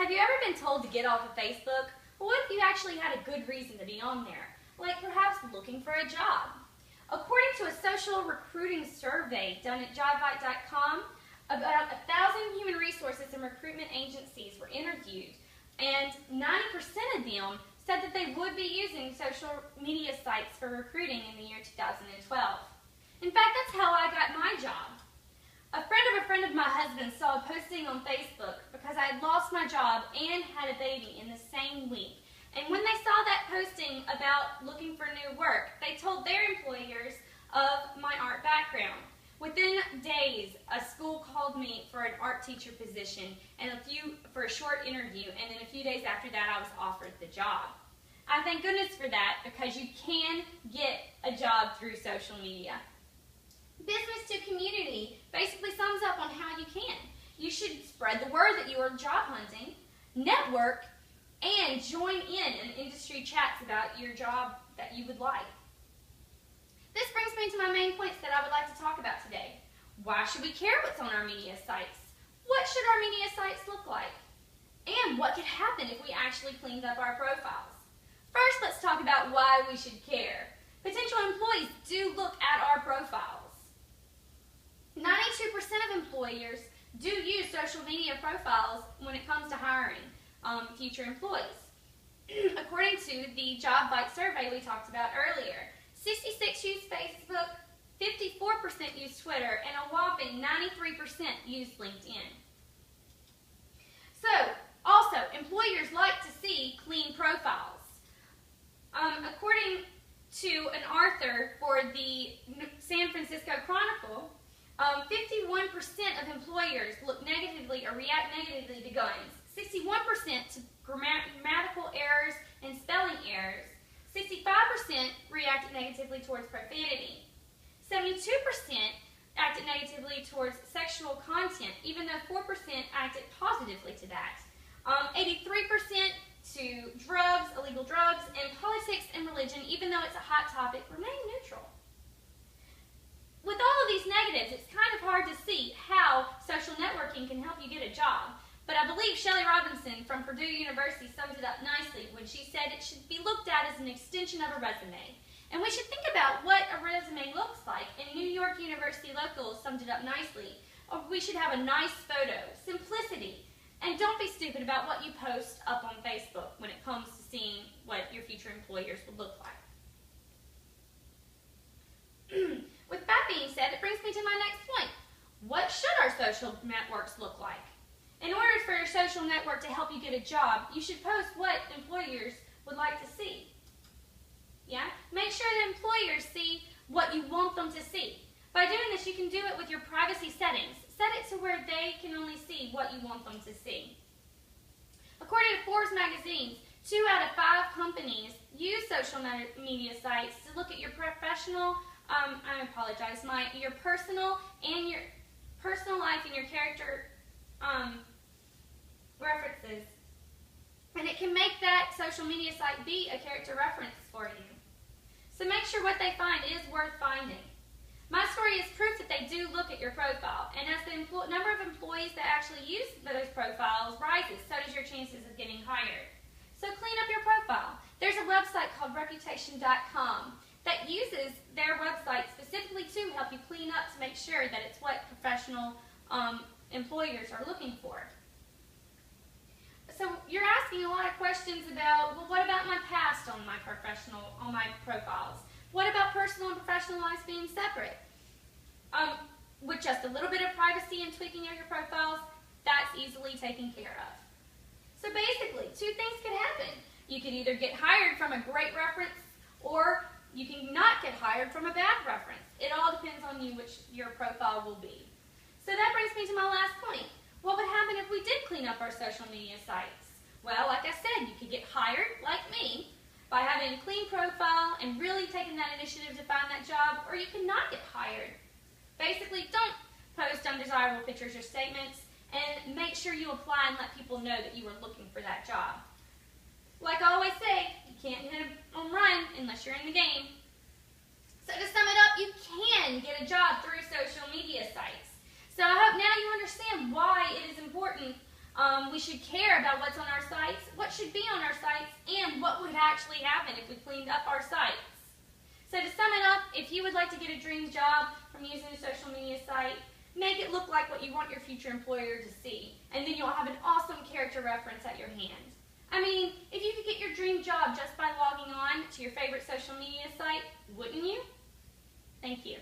Have you ever been told to get off of Facebook? Well, what if you actually had a good reason to be on there? Like perhaps looking for a job. According to a social recruiting survey done at jobvite.com, about 1,000 human resources and recruitment agencies were interviewed, and 90% of them said that they would be using social media sites for recruiting in the year 2012. In fact, that's how I got my job. A friend of my husband saw a posting on Facebook because I had lost my job and had a baby in the same week. And when they saw that posting about looking for new work, they told their employers of my art background. Within days, a school called me for an art teacher position and for a short interview, and then a few days after that I was offered the job. I thank goodness for that because you can get a job through social media. Business to community basically sums up on how you can. You should spread the word that you are job hunting, network, and join in industry chats about your job that you would like. This brings me to my main points that I would like to talk about today. Why should we care what's on our media sites? What should our media sites look like? And what could happen if we actually cleaned up our profiles? First, let's talk about why we should care. Potential employees do look at our profiles. 92% of employers do use social media profiles when it comes to hiring future employees. According to the JobVite survey we talked about earlier, 66% use Facebook, 54% use Twitter, and a whopping 93% use LinkedIn. So, also, employers like to see clean profiles. According to an author for the San Francisco Chronicle, 51% of employers look negatively or react negatively to guns, 61% to grammatical errors and spelling errors, 65% reacted negatively towards profanity, 72% acted negatively towards sexual content, even though 4% acted positively to that, 83% to drugs, illegal drugs, and politics and religion, even though it's a hot topic, remain neutral. With all of these negatives, it's kind of hard to see how social networking can help you get a job. But I believe Shelley Robinson from Purdue University summed it up nicely when she said it should be looked at as an extension of a resume. And we should think about what a resume looks like. And New York University Local summed it up nicely. We should have a nice photo, simplicity, and don't be stupid about what you post up on Facebook when it comes to seeing what your future employers would look like. With that being said, it brings me to my next point. What should our social networks look like? In order for your social network to help you get a job, you should post what employers would like to see. Yeah? Make sure that employers see what you want them to see. By doing this, you can do it with your privacy settings. Set it to where they can only see what you want them to see. According to Forbes magazine, 2 out of 5 companies use social media sites to look at your professional, your personal and your personal life and your character references. And it can make that social media site be a character reference for you. So make sure what they find is worth finding. My story is proof that they do look at your profile, and as the number of employees that actually use those profiles rises, so does your chances of getting hired. So clean up your profile. There's a website called reputation.com that uses their website specifically to help you clean up to make sure that it's what professional employers are looking for. So you're asking a lot of questions about, well, what about my past on my profiles? What about personal and professional lives being separate? With just a little bit of privacy and tweaking of your profiles, that's easily taken care of. So basically, 2 things could happen. You could either get hired from a great reference, or you can not get hired from a bad reference. It all depends on you which your profile will be. So that brings me to my last point. What would happen if we did clean up our social media sites? Well, like I said, you could get hired, like me, by having a clean profile and really taking that initiative to find that job, or you can not get hired. Basically, don't post undesirable pictures or statements, and make sure you apply and let people know that you are looking for that job. Like I always say, you can't hit a home run unless you're in the game. So to sum it up, you can get a job through social media sites. So I hope now you understand why it is important We should care about what's on our sites, what should be on our sites, and what would actually happen if we cleaned up our sites. So to sum it up, if you would like to get a dream job from using a social media site, make it look like what you want your future employer to see, and then you'll have an awesome character reference at your hand. I mean, if you could get your dream job just by logging on to your favorite social media site, wouldn't you? Thank you.